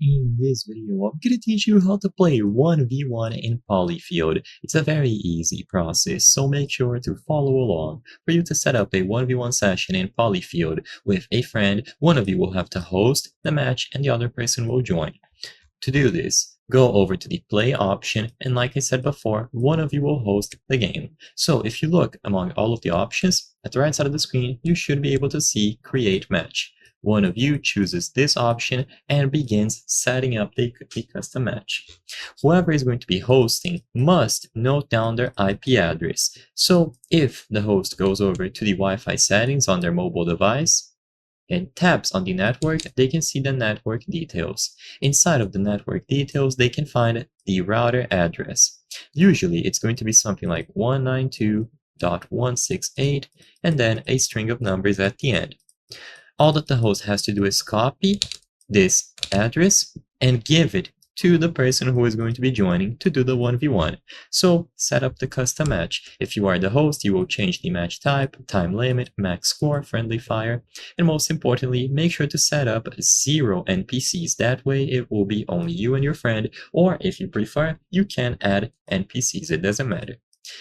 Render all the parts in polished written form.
In this video, I'm going to teach you how to play 1v1 in Polyfield. It's a very easy process, so make sure to follow along. For you to set up a 1v1 session in Polyfield with a friend, one of you will have to host the match and the other person will join. To do this, go over to the play option, and like I said before, one of you will host the game. So if you look among all of the options, at the right side of the screen, you should be able to see Create Match. One of you chooses this option and begins setting up the custom match. Whoever is going to be hosting must note down their IP address. So if the host goes over to the Wi-Fi settings on their mobile device, and taps on the network, they can see the network details. Inside of the network details, they can find the router address. Usually, it's going to be something like 192.168 and then a string of numbers at the end. All that the host has to do is copy this address and give it to the person who is going to be joining to do the 1v1. So set up the custom match. If you are the host, you will change the match type, time limit, max score, friendly fire, and most importantly, make sure to set up 0 NPCs. That way it will be only you and your friend, or if you prefer, you can add NPCs, it doesn't matter.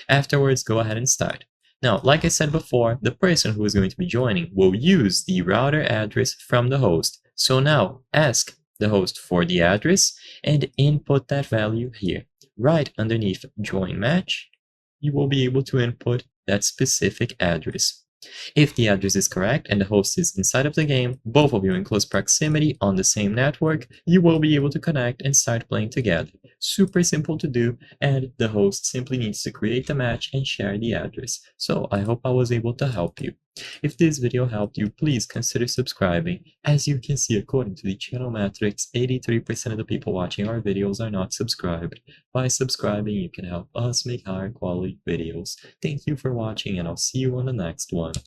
Afterwards, go ahead and start. Now, like I said before, the person who is going to be joining will use the router address from the host. So now, ask the host for the address and input that value here. Right underneath Join Match, you will be able to input that specific address. If the address is correct and the host is inside of the game, both of you in close proximity on the same network, you will be able to connect and start playing together. Super simple to do, and the host simply needs to create the match and share the address. So I hope I was able to help you. If this video helped you, please consider subscribing. As you can see, according to the channel metrics, 83% of the people watching our videos are not subscribed. By subscribing, you can help us make higher quality videos. Thank you for watching, and I'll see you on the next one.